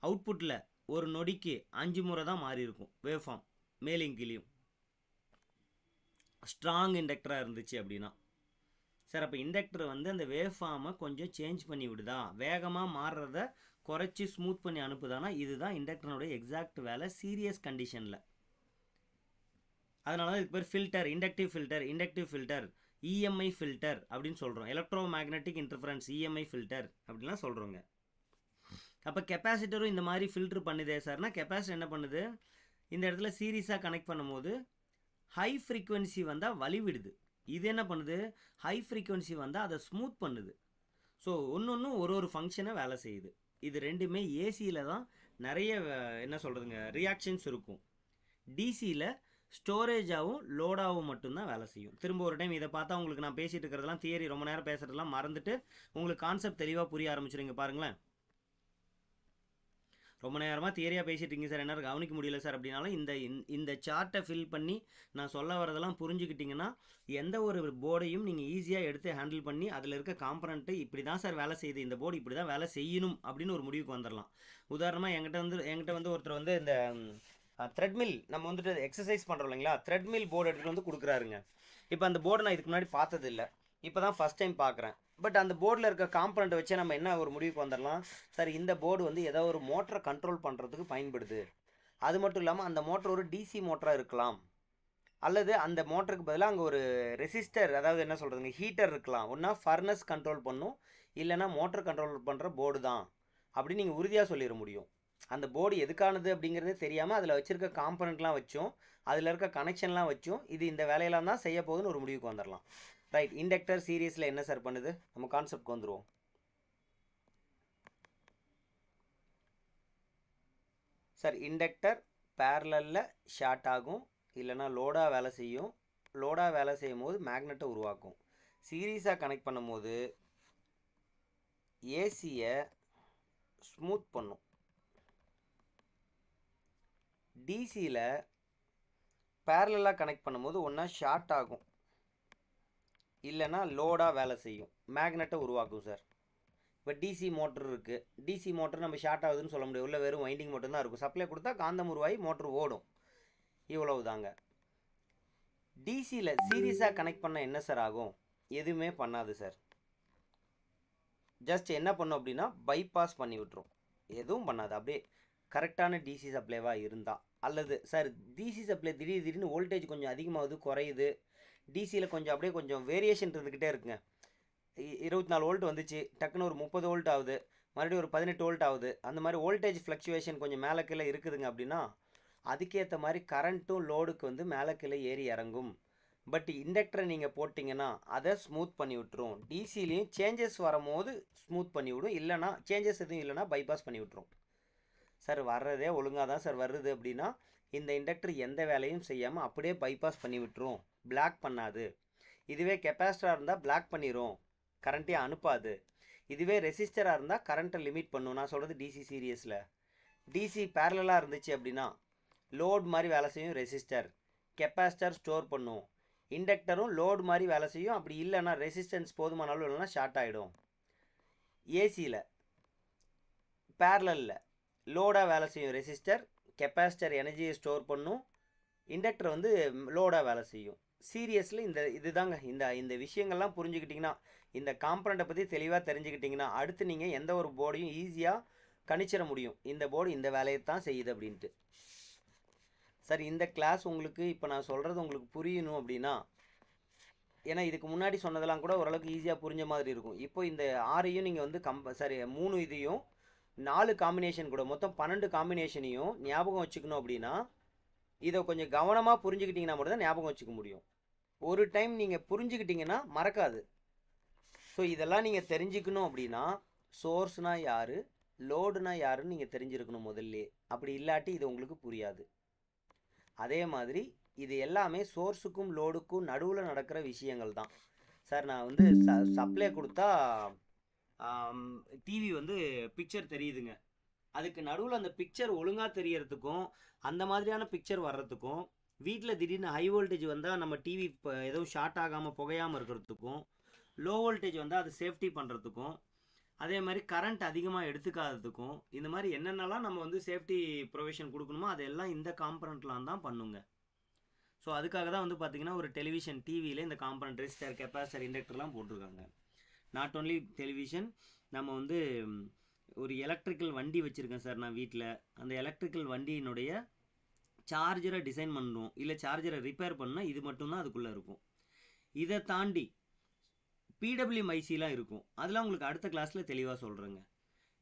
அவுட்புட்டில் ஒரு நொடிக்கு 5 முறை தான் மாறி இருக்கும் வேவ் ஃபார்ம், மேலையும் கீழையும். ஸ்ட்ராங் இண்டக்டராக இருந்துச்சு அப்படின்னா. சார் அப்போ இண்டக்டர் வந்து அந்த வேவ் ஃபார்மை கொஞ்சம் சேஞ்ச் பண்ணி விடுதா, வேகமாக மாறுறத குறைச்சி ஸ்மூத் பண்ணி அனுப்புதானா, இதுதான் இண்டக்டர்னுடைய எக்ஸாக்ட் வேலை சீரியஸ் கண்டிஷனில். அதனால தான் இதுக்கு பேர் filter, inductive filter, EMI filter அப்படின்னு சொல்கிறோம். Electro magnetic interference EMI filter அப்படின்லாம் சொல்கிறோங்க. அப்போ கெப்பாசிட்டரும் இந்த மாதிரி ஃபில்ட்ரு பண்ணுதே சார்னா, கெப்பாசிட்டர் என்ன பண்ணுது, இந்த இடத்துல சீரியஸாக கனெக்ட் பண்ணும்போது ஹை ஃப்ரீக்குவென்சி வந்தால் வலிவிடுது. இது என்ன பண்ணுது, ஹை ஃப்ரீக்குவென்சி வந்தால் அதை ஸ்மூத் பண்ணுது. ஸோ ஒன்று ஒரு ஃபங்க்ஷனை வேலை செய்யுது. இது ரெண்டுமே ஏசியில் தான் நிறைய என்ன சொல்கிறதுங்க ரியாக்ஷன்ஸ் இருக்கும். டிசியில் ஸ்டோரேஜாகவும் லோடாகவும் மட்டும்தான் வேலை செய்யும். திரும்ப ஒரு டைம் இதை பார்த்தா உங்களுக்கு நான் பேசிகிட்டு இருக்கிறதெல்லாம் தியரி ரொம்ப நேரம் பேசுகிறதெல்லாம் மறந்துட்டு உங்களுக்கு கான்செப்ட் தெளிவாக புரிய ஆரம்பிச்சிருங்க. பாருங்களேன், ரொம்ப நேரமாக தியரியாக பேசிகிட்டு இருக்கீங்க சார், என்னால் கவனிக்க முடியல சார் அப்படின்னாலும் இந்த சார்ட்டை ஃபில் பண்ணி நான் சொல்ல வரதெல்லாம் புரிஞ்சுக்கிட்டிங்கன்னா எந்த ஒரு போர்டையும் நீங்கள் ஈஸியாக எடுத்து ஹேண்டில் பண்ணி அதில் இருக்க காம்பனண்ட்டு இப்படி தான் சார் வேலை செய்யுது, இந்த போர்டு இப்படி தான் வேலை செய்யணும் அப்படின்னு ஒரு முடிவுக்கு வந்துடலாம். உதாரணமாக என்கிட்ட வந்து ஒருத்தர் வந்து இந்த த்ரெட்மில் நம்ம வந்துட்டு எக்ஸசைஸ் பண்ணுறோம் இல்லைங்களா, த்ரெட்மில் போர்டு எடுத்துகிட்டு வந்து கொடுக்குறாருங்க. இப்போ அந்த போர்டு நான் இதுக்கு முன்னாடி பார்த்ததில்லை, இப்போ தான் ஃபஸ்ட் டைம் பார்க்குறேன். பட் அந்த போர்டில் இருக்க காம்பனண்ட் வச்சு நம்ம என்ன ஒரு முடிவுக்கு வந்துடலாம், சார் இந்த போர்டு வந்து ஏதோ ஒரு மோட்டரை கண்ட்ரோல் பண்ணுறதுக்கு பயன்படுது. அது மட்டும் இல்லாமல் அந்த மோட்டர் ஒரு டிசி மோட்டராக இருக்கலாம், அல்லது அந்த மோட்டருக்கு பதிலாக அங்கே ஒரு ரெசிஸ்டர், அதாவது என்ன சொல்கிறதுங்க ஹீட்டர் இருக்கலாம். ஒன்றா ஃபர்னஸ் கண்ட்ரோல் பண்ணும், இல்லைனா மோட்டர் கண்ட்ரோல் பண்ணுற போர்டு தான் அப்படின்னு நீங்கள் உறுதியாக சொல்லிட முடியும். அந்த போர்டு எதுக்கானது அப்படிங்கிறதே தெரியாமல் அதில் வச்சுருக்க காம்பனண்ட்லாம் வச்சும் அதில் இருக்க கனெக்ஷன்லாம் வச்சும் இது இந்த வேலையெல்லாம் தான் செய்ய போகுதுன்னு ஒரு முடிவுக்கு வந்துடலாம். ரைட், இண்டக்டர் சீரியஸில் என்ன சார் பண்ணுது, நம்ம கான்செப்ட்க்கு வந்துடுவோம். சார் இண்டக்டர் பேரலலில் ஷார்ட் ஆகும், இல்லைனா லோடாக வேலை செய்யும். லோடாக வேலை செய்யும் போது மேக்னெட்டை உருவாக்கும். சீரியஸாக கனெக்ட் பண்ணும் போது ஏசியை ஸ்மூத் பண்ணும். டிசியில் பேரலலாக கனெக்ட் பண்ணும்போது ஒன்றா ஷார்ட் ஆகும், இல்லைனா லோடாக வேலை செய்யும், மேக்னெட்டை உருவாக்கும் சார். இப்போ டிசி மோட்டர் இருக்குது, டிசி மோட்டர் நம்ம ஷார்ட் ஆகுதுன்னு சொல்ல முடியாது, உள்ள வெறும் வைண்டிங் மட்டும்தான் இருக்கும். சப்ளை கொடுத்தா காந்தம் உருவாகி மோட்டர் ஓடும், இவ்வளவு தாங்க. டிசியில் சீரியஸாக கனெக்ட் பண்ண என்ன சார் ஆகும், எதுவுமே பண்ணாது சார். ஜஸ்ட் என்ன பண்ணும் அப்படின்னா பைபாஸ் பண்ணி விட்டுரும், எதுவும் பண்ணாது. அப்படியே கரெக்டான டிசி சப்ளைவாக இருந்தால், அல்லது சார் டிசி சப்ளை திடீர்னு வோல்டேஜ் கொஞ்சம் அதிகமாகுது குறையுது, டிசியில் கொஞ்சம் வேரியேஷன் இருந்துக்கிட்டே இருக்குங்க. 24 வோல்ட் வந்துச்சு, டக்குன்னு ஒரு 30 வோல்ட் ஆகுது, மறுபடியும் ஒரு 18 வோல்ட் ஆகுது. அந்த மாதிரி வோல்டேஜ் ஃப்ளக்சுவேஷன் கொஞ்சம் மேலே கீழே இருக்குதுங்க அப்படின்னா அதுக்கேற்ற மாதிரி கரண்ட்டும் லோடுக்கு வந்து மேலே கீழே ஏறி இறங்கும். பட் இண்டக்டரை நீங்கள் போட்டிங்கன்னா அதை ஸ்மூத் பண்ணி விட்டுரும். டிசிலையும் சேஞ்சஸ் வரும்போது ஸ்மூத் பண்ணி விடும், இல்லைனா சேஞ்சஸ் எதுவும் இல்லைனா பைபாஸ் பண்ணி விட்டுரும். சார் வர்றதே ஒழுங்காக தான் சார் வருது அப்படின்னா இந்த இண்டக்டர் எந்த வேலையும் செய்யாமல் அப்படியே பைபாஸ் பண்ணி விட்டுரும், பிளாக் பண்ணாது. இதுவே கெப்பாசிட்டராக இருந்தால் பிளாக் பண்ணிடும், கரண்ட்டே அனுப்பாது. இதுவே ரெசிஸ்டராக இருந்தால் கரண்ட்டை லிமிட் பண்ணும். நான் சொல்கிறது டிசி சீரியஸில். டிசி பேரலாக இருந்துச்சு அப்படின்னா லோட் மாதிரி வேலை செய்யும் ரெசிஸ்டர், கெப்பாசிட்டர் ஸ்டோர் பண்ணும். இண்டக்டரும் லோடு மாதிரி வேலை செய்யும், அப்படி இல்லைன்னா ரெசிஸ்டன்ஸ் போதுமான அளவு இல்லைன்னா ஷார்ட் ஆகிடும். ஏசியில் பேரலில் லோடாக வேலை செய்யும் ரெசிஸ்டர், கெப்பாசிட்டர் எனர்ஜியை ஸ்டோர் பண்ணும், இண்டக்டர் வந்து லோடாக வேலை செய்யும். சீரியஸில் இதுதாங்க இந்த விஷயங்கள்லாம் புரிஞ்சுக்கிட்டிங்கன்னா, இந்த காம்பனண்ட்டை பற்றி தெளிவாக தெரிஞ்சுக்கிட்டிங்கன்னா அடுத்து நீங்கள் எந்த ஒரு போர்டையும் ஈஸியாக கணிச்சிட முடியும், இந்த போர்டு இந்த வேலையை தான் செய்யுது அப்படின்ட்டு. சார் இந்த கிளாஸ் உங்களுக்கு இப்போ நான் சொல்கிறது உங்களுக்கு புரியணும் அப்படின்னா, ஏன்னா இதுக்கு முன்னாடி சொன்னதெல்லாம் கூட ஓரளவுக்கு ஈஸியாக புரிஞ்ச மாதிரி இருக்கும். இப்போ இந்த 6ஐயும் நீங்கள் வந்து 3 இதையும் 4 காம்பினேஷன் கூட மொத்தம் 12 காம்பினேஷனையும் ஞாபகம் வச்சுக்கணும் அப்படின்னா இதை கொஞ்சம் கவனமாக புரிஞ்சுக்கிட்டிங்கன்னா மட்டும் தான் ஞாபகம் வச்சுக்க முடியும். ஒரு டைம் நீங்கள் புரிஞ்சுக்கிட்டிங்கன்னா மறக்காது. ஸோ இதெல்லாம் நீங்கள் தெரிஞ்சுக்கணும் அப்படின்னா சோர்ஸ்னால் யார், லோடுனா யாருன்னு நீங்கள் தெரிஞ்சிருக்கணும் முதல்ல. அப்படி இல்லாட்டி இது உங்களுக்கு புரியாது. அதே மாதிரி இது எல்லாமே சோர்ஸுக்கும் லோடுக்கும் நடுவில் நடக்கிற விஷயங்கள் தான். சார் நான் வந்து சப்ளை கொடுத்தா டிவி வந்து பிக்சர் தெரியுதுங்க, அதுக்கு நடுவில் அந்த பிக்சர் ஒழுங்காக தெரியறதுக்கும் அந்த மாதிரியான பிக்சர் வர்றதுக்கும், வீட்டில் திடீர்னு ஹை வோல்டேஜ் வந்தால் நம்ம டிவி இப்போ எதுவும் ஷார்ட் ஆகாமல் புகையாமல் இருக்கிறதுக்கும், லோ வோல்டேஜ் வந்தால் அது சேஃப்டி பண்ணுறதுக்கும், அதே மாதிரி கரண்ட் அதிகமாக எடுத்துக்காததுக்கும், இந்த மாதிரி என்னென்னலாம் நம்ம வந்து சேஃப்டி ப்ரொவிஷன் கொடுக்கணுமோ அதெல்லாம் இந்த காம்பனண்ட்லாம் தான் பண்ணுங்க. ஸோ அதுக்காக தான் வந்து பார்த்திங்கன்னா ஒரு டெலிவிஷன் டிவியில் இந்த காம்பனண்ட் ரெசிஸ்டர், கெப்பாசிட்டர், இண்டக்டர்லாம் போட்டிருக்காங்க. நாட் ஓன்லி டெலிவிஷன், நம்ம வந்து ஒரு எலக்ட்ரிக்கல் வண்டி வச்சுருக்கேன் சார் நான் வீட்டில், அந்த எலக்ட்ரிக்கல் வண்டியினுடைய சார்ஜரை டிசைன் பண்ணணும், இல்லை சார்ஜரை ரிப்பேர் பண்ணணும், இது மட்டும்தான் அதுக்குள்ளே இருக்கும். இதை தாண்டி பிடபிள்யூஎம் ஐசிலாம் இருக்கும், அதெல்லாம் உங்களுக்கு அடுத்த கிளாஸில் தெளிவாக சொல்கிறேங்க.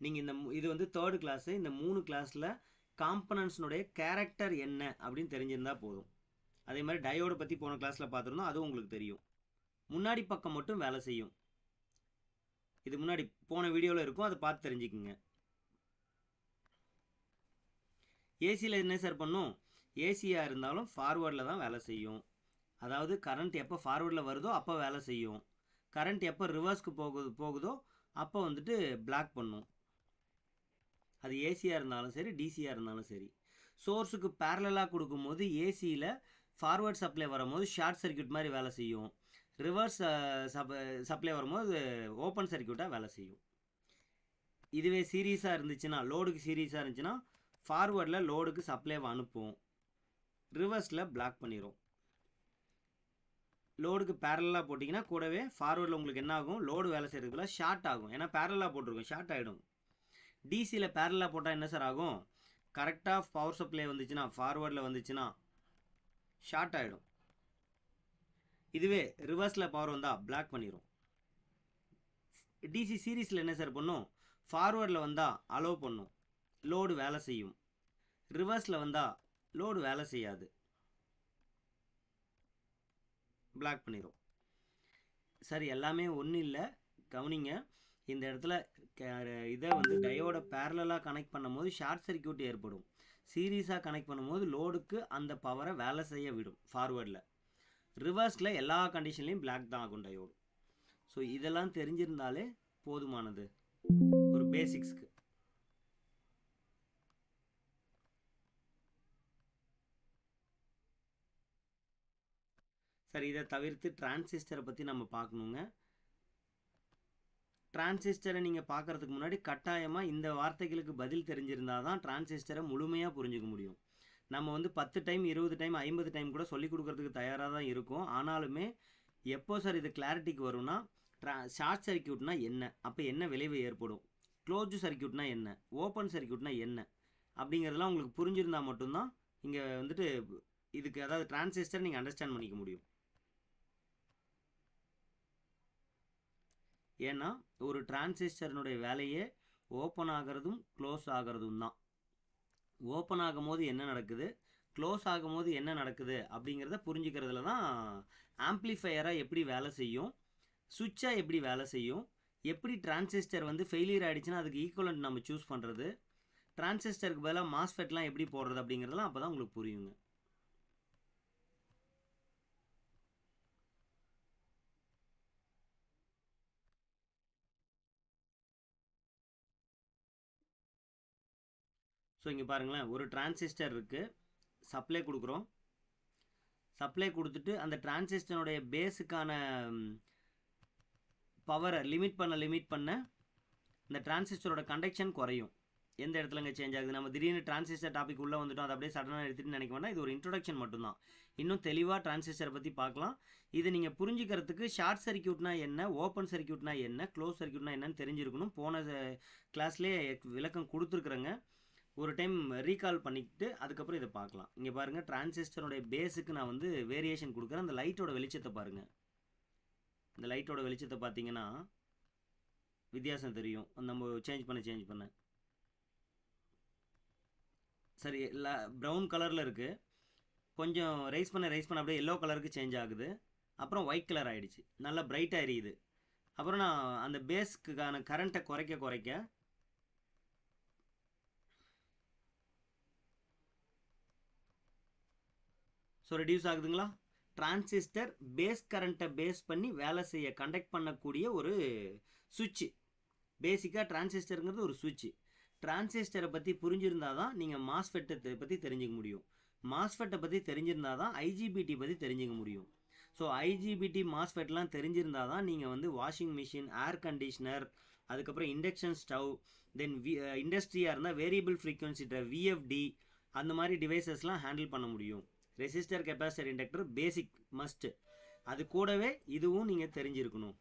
நீங்கள் இது வந்து 3rd கிளாஸு. இந்த 3 கிளாஸில் காம்பனன்ட்ஸ்னுடைய கேரக்டர் என்ன அப்படின்னு தெரிஞ்சிருந்தால் போதும். அதே மாதிரி டயோடை பற்றி போன கிளாஸில் பார்த்துருந்தோம், அதுவும் உங்களுக்கு தெரியும். முன்னாடி பக்கம் மட்டும் வேலை செய்யும், இது முன்னாடி போன வீடியோவில் இருக்கும், அதை பார்த்து தெரிஞ்சுக்குங்க. ஏசியில் என்ன சார் பண்ணும்? ஏசியாக இருந்தாலும் ஃபார்வர்டில் தான் வேலை செய்யும். அதாவது கரண்ட் எப்போ ஃபார்வர்டில் வருதோ அப்போ வேலை செய்யும், கரண்ட் எப்போ ரிவர்ஸ்க்கு போகுதோ அப்போ வந்துட்டு பிளாக் பண்ணும். அது ஏசியாக இருந்தாலும் சரி, டிசியாக இருந்தாலும் சரி. சோர்ஸுக்கு பேரலாக கொடுக்கும்போது ஏசியில் ஃபார்வர்ட் சப்ளை வரும்போது ஷார்ட் சர்க்யூட் மாதிரி வேலை செய்யும், ரிவர்ஸ் சப்ளை வரும்போது ஓப்பன் சர்க்யூட்டாக வேலை செய்யும். இதுவே சீரீஸாக இருந்துச்சுன்னா, லோடுக்கு சீரீஸாக இருந்துச்சுன்னா ஃபார்வர்டில் லோடுக்கு சப்ளைவை அனுப்பும், ரிவர்ஸில் பிளாக் பண்ணிடும். லோடுக்கு பேரலாக போட்டிங்கன்னா கூடவே ஃபார்வர்டில் உங்களுக்கு என்ன ஆகும்? லோடு வேலை செய்கிறதுக்குள்ள ஷார்ட் ஆகும், ஏன்னா பேரலாக போட்டிருக்கும், ஷார்ட் ஆகிடும். டிசியில் பேரலாக போட்டால் என்ன சார் ஆகும்? கரெக்டாக பவர் சப்ளை வந்துச்சுன்னா, ஃபார்வர்டில் வந்துச்சுன்னா ஷார்ட் ஆகிடும். இதுவே ரிவர்ஸில் பவர் வந்தால் பிளாக் பண்ணிடும். டிசி சீரீஸில் என்ன சார் பண்ணும்? ஃபார்வர்டில் வந்தால் அலோவ் பண்ணும், லோடு வேலை செய்யும். ரிவர்ஸில் வந்தால் லோடு வேலை செய்யாது, பிளாக் பண்ணிடும். சரி, எல்லாமே ஒன்றும் இல்லை, கவனிங்க. இந்த இடத்துல இதை வந்து டயோட பேரலாக கனெக்ட் பண்ணும்போது ஷார்ட் சர்க்யூட் ஏற்படும், சீரீஸாக கனெக்ட் பண்ணும்போது லோடுக்கு அந்த பவரை வேலை செய்ய விடும் ஃபார்வர்டில். ரிவர்ஸில் எல்லா கண்டிஷன்லையும் பிளாக் தான் ஆகும் டயோடு. ஸோ இதெல்லாம் தெரிஞ்சிருந்தாலே போதுமானது ஒரு பேசிக்ஸ்க்கு. சரி, இதை தவிர்த்து டிரான்சிஸ்டரை பற்றி நம்ம பார்க்கணுங்க. டிரான்சிஸ்டரை நீங்கள் பார்க்குறதுக்கு முன்னாடி கட்டாயமாக இந்த வார்த்தைகளுக்கு பதில் தெரிஞ்சிருந்தால் தான் டிரான்சிஸ்டரை முழுமையாக புரிஞ்சுக்க முடியும். நம்ம வந்து 10 டைம் 20 டைம் 50 டைம் கூட சொல்லிக் கொடுக்கறதுக்கு தயாராக தான் இருக்கும். ஆனாலுமே எப்போ சார் இது கிளாரிட்டிக்கு வரும்னா, ஷார்ட் சர்க்யூட்னா என்ன, அப்போ என்ன விளைவு ஏற்படும், க்ளோஸ்டு சர்க்யூட்னா என்ன, ஓப்பன் சர்க்யூட்னா என்ன அப்படிங்கிறதுலாம் உங்களுக்கு புரிஞ்சிருந்தால் மட்டும்தான் இங்கே வந்துட்டு இதுக்கு, அதாவது டிரான்சிஸ்டர் நீங்கள் அண்டர்ஸ்டாண்ட் பண்ணிக்க முடியும். ஏன்னா ஒரு டிரான்சிஸ்டர்னுடைய வேலையே ஓப்பன் ஆகிறதும் க்ளோஸ் ஆகிறதும் தான். ஓப்பன் ஆகும்போது என்ன நடக்குது, க்ளோஸ் ஆகும்போது என்ன நடக்குது அப்படிங்கிறத புரிஞ்சுக்கிறதுல தான் ஆம்ப்ளிஃபையராக எப்படி வேலை செய்யும், சுவிட்சாக எப்படி வேலை செய்யும், எப்படி டிரான்சிஸ்டர் வந்து ஃபெயிலியர் ஆகிடுச்சுன்னா அதுக்கு ஈக்குவலண்ட் நம்ம சூஸ் பண்ணுறது, டிரான்சிஸ்டருக்கு பதிலாக மாஸ்ஃபெட்லாம் எப்படி போடுறது அப்படிங்கிறதெல்லாம் அப்போ தான் உங்களுக்கு புரியுங்க. ஸோ இங்கே பாருங்களேன், ஒரு டிரான்சிஸ்டர் இருக்குது, சப்ளை கொடுக்குறோம். சப்ளை கொடுத்துட்டு அந்த டிரான்சிஸ்டருடைய பேஸுக்கான பவரை லிமிட் பண்ண இந்த டிரான்சிஸ்டரோட கண்டக்ஷன் குறையும். எந்த இடத்துல இங்கே சேஞ்ச் ஆகுது? நம்ம திடீர்னு டிரான்சிஸ்டர் டாபிக் உள்ளே வந்துட்டோம், அதை அப்படியே சடனாக எடுத்துகிட்டு நினைக்க வேண்டாம். இது ஒரு இன்ட்ரோடக்ஷன் மட்டும்தான். இன்னும் தெளிவாக டிரான்சிஸ்டரை பற்றி பார்க்கலாம். இது நீங்கள் புரிஞ்சுக்கிறதுக்கு ஷார்ட் சர்க்யூட்னா என்ன, ஓப்பன் சர்க்யூட்னா என்ன, க்ளோஸ் சர்க்யூட்னா என்னன்னு தெரிஞ்சிருக்கணும். போன கிளாஸ்லேயே விளக்கம் கொடுத்துருக்குறேங்க. ஒரு டைம் ரீகால் பண்ணிக்கிட்டு அதுக்கப்புறம் இதை பார்க்கலாம். இங்கே பாருங்கள், டிரான்சிஸ்டருடைய பேஸுக்கு நான் வந்து வேரியேஷன் கொடுக்குறேன். அந்த லைட்டோட வெளிச்சத்தை பாருங்கள். இந்த லைட்டோட வெளிச்சத்தை பார்த்தீங்கன்னா வித்தியாசம் தெரியும், நம்ம சேஞ்ச் பண்ண. சரி, ப்ரௌன் கலரில் இருக்குது, கொஞ்சம் ரைஸ் பண்ண அப்படியே எல்லோ கலருக்கு சேஞ்ச் ஆகுது, அப்புறம் ஒயிட் கலர் ஆகிடுச்சு, நல்லா பிரைட்டாக எரியுது. அப்புறம் நான் அந்த பேஸ்க்குக்கான கரண்ட்டை குறைக்க ஸோ ரெடியூஸ் ஆகுதுங்களா? டிரான்சிஸ்டர் பேஸ் கரண்ட்டை பேஸ் பண்ணி வேலை செய்ய கண்டக்ட் பண்ணக்கூடிய ஒரு சுவிட்சு. பேசிக்காக டிரான்சிஸ்டருங்கிறது ஒரு சுவிட்சு. டிரான்சிஸ்டரை பற்றி புரிஞ்சிருந்தால் தான் நீங்கள் மாஸ்ஃபெட்டை பற்றி தெரிஞ்சுக்க முடியும். மாஸ்ஃபெட்டை பற்றி தெரிஞ்சிருந்தால் தான் ஐஜிபிடி பற்றி தெரிஞ்சுக்க முடியும். ஸோ ஐஜிபிடி மாஸ்ஃபெட்லாம் தெரிஞ்சிருந்தால் தான் நீங்கள் வந்து வாஷிங் மிஷின், ஏர் கண்டிஷ்னர், அதுக்கப்புறம் இண்டக்ஷன் ஸ்டவ், தென் இண்டஸ்ட்ரியாக இருந்தால் வேரியபிள் ஃப்ரீக்வன்சி விஎஃப்டி, அந்த மாதிரி டிவைசஸ்லாம் ஹேண்டில் பண்ண முடியும். ரெசிஸ்டர், கெப்பாசிட்டர், இண்டக்டர் பேசிக் மஸ்ட்டு. அது கூடவே இதுவும் நீங்கள் தெரிஞ்சிருக்கணும்.